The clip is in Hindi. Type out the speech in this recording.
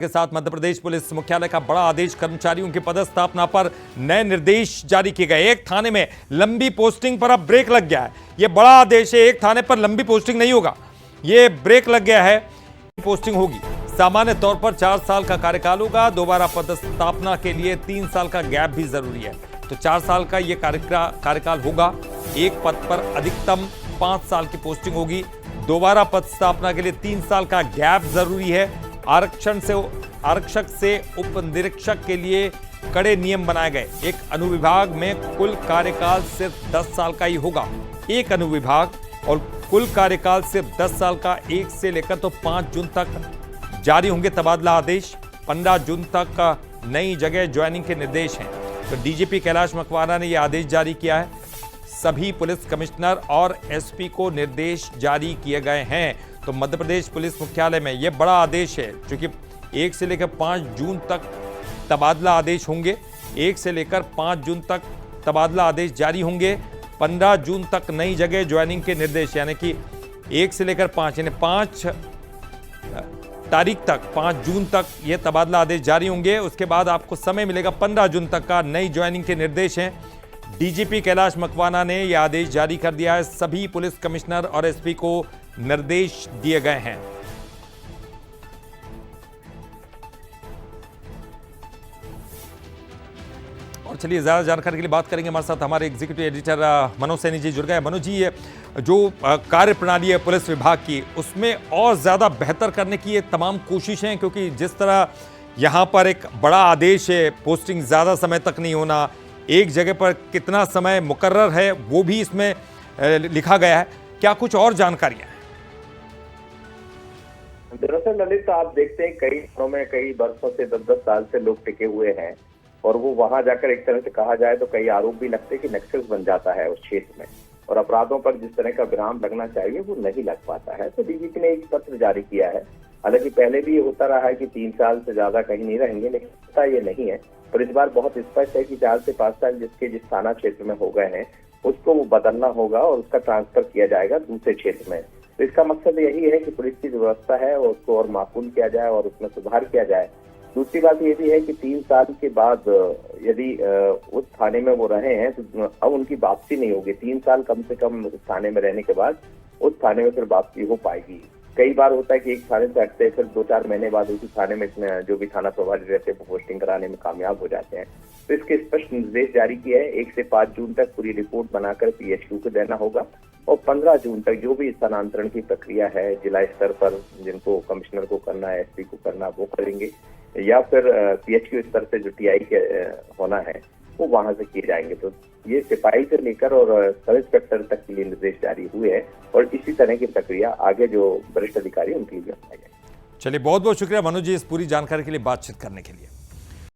के साथ मध्य प्रदेश पुलिस मुख्यालय का बड़ा आदेश, कर्मचारियों की पदस्थापना पर नए निर्देश जारी किए गए। एक थाने में लंबी पोस्टिंग पर अब ब्रेक लग गया है। यह बड़ा आदेश है। एक थाने पर लंबी पोस्टिंग नहीं होगा, यह ब्रेक लग गया है। पोस्टिंग होगी। सामान्य तौर पर 4 साल का कार्यकाल होगा। दोबारा पदस्थापना के लिए 3 साल का गैप भी जरूरी है। तो 4 साल का यह कार्यकाल होगा। एक पद पर अधिकतम 5 साल की पोस्टिंग होगी। दोबारा पदस्थापना के लिए 3 साल का गैप जरूरी है। आरक्षक से उप निरीक्षक के लिए कड़े नियम बनाए गए। एक अनुविभाग में कुल कार्यकाल सिर्फ 10 साल का ही होगा। एक अनुविभाग और कुल कार्यकाल सिर्फ 10 साल का। 1 से लेकर तो 5 जून तक जारी होंगे तबादला आदेश। 15 जून तक नई जगह ज्वाइनिंग के निर्देश हैं। तो डीजीपी कैलाश मकवाना ने यह आदेश जारी किया है। सभी पुलिस कमिश्नर और एसपी को निर्देश जारी किए गए हैं। तो मध्य प्रदेश पुलिस मुख्यालय में यह बड़ा आदेश है, क्योंकि 1 से लेकर 5 जून तक तबादला आदेश होंगे। 1 से लेकर 5 जून तक तबादला आदेश जारी होंगे। 15 जून तक नई जगह ज्वाइनिंग के निर्देश, यानी कि 1 से लेकर 5 यानी 5 तारीख तक, 5 जून तक ये तबादला आदेश जारी होंगे। उसके बाद आपको समय मिलेगा 15 जून तक का नई ज्वाइनिंग के निर्देश हैं। डीजीपी कैलाश मकवाना ने यह आदेश जारी कर दिया है। सभी पुलिस कमिश्नर और एसपी को निर्देश दिए गए हैं। और चलिए ज्यादा जानकारी के लिए बात करेंगे। हमारे साथ हमारे एग्जीक्यूटिव एडिटर मनोज सैनी जी जुड़ गए। मनोज जी, ये जो कार्य प्रणाली है पुलिस विभाग की, उसमें और ज्यादा बेहतर करने की ये तमाम कोशिशें, क्योंकि जिस तरह यहां पर एक बड़ा आदेश है, पोस्टिंग ज्यादा समय तक नहीं होना, एक जगह पर कितना समय मुकर्रर है वो भी इसमें लिखा गया है। क्या कुछ और जानकारियां हैं? दरअसल ललित, आप देखते हैं कई घरों में कई वर्षों से 10-10 साल से लोग टिके हुए हैं और वो वहां जाकर एक तरह से कहा जाए तो कई आरोप भी लगते हैं कि नक्सल्स बन जाता है उस क्षेत्र में, और अपराधों पर जिस तरह का विराम लगना चाहिए वो नहीं लग पाता है। तो डीजीपी ने एक पत्र जारी किया है। हालांकि पहले भी ये होता रहा है कि 3 साल से ज्यादा कहीं नहीं रहेंगे, लेकिन होता ये नहीं है। और इस बार बहुत स्पष्ट है कि 4 से 5 साल जिस थाना क्षेत्र में हो गए हैं उसको वो बदलना होगा और उसका ट्रांसफर किया जाएगा दूसरे क्षेत्र में। तो इसका मकसद यही है कि पुलिस की जो व्यवस्था है वो उसको और माकूल किया जाए और उसमें सुधार किया जाए। दूसरी बात ये भी है कि 3 साल के बाद यदि उस थाने में वो रहे हैं तो अब उनकी वापसी नहीं होगी। 3 साल कम से कम उस थाने में रहने के बाद उस थाने में फिर वापसी हो पाएगी। कई बार होता है कि एक थाने से हटते फिर 2-4 महीने बाद उसी थाने में जो भी थाना प्रभारी रहते हैं वो पोस्टिंग कराने में कामयाब हो जाते हैं। तो इसके स्पष्ट निर्देश जारी किए हैं। 1 से 5 जून तक पूरी रिपोर्ट बनाकर पीएचक्यू को देना होगा और 15 जून तक जो भी स्थानांतरण की प्रक्रिया है जिला स्तर पर, जिनको कमिश्नर को करना है, एसपी को करना, वो करेंगे, या फिर पीएचक्यू स्तर से जो टीआई के होना है वो वहां से किए जाएंगे। तो ये सिपाही से लेकर और सब इंस्पेक्टर तक के लिए निर्देश जारी हुए हैं और इसी तरह की प्रक्रिया आगे जो वरिष्ठ अधिकारी उनके लिए अपनाई जाएगी। चलिए, बहुत बहुत शुक्रिया मनोज जी इस पूरी जानकारी के लिए बातचीत करने के लिए।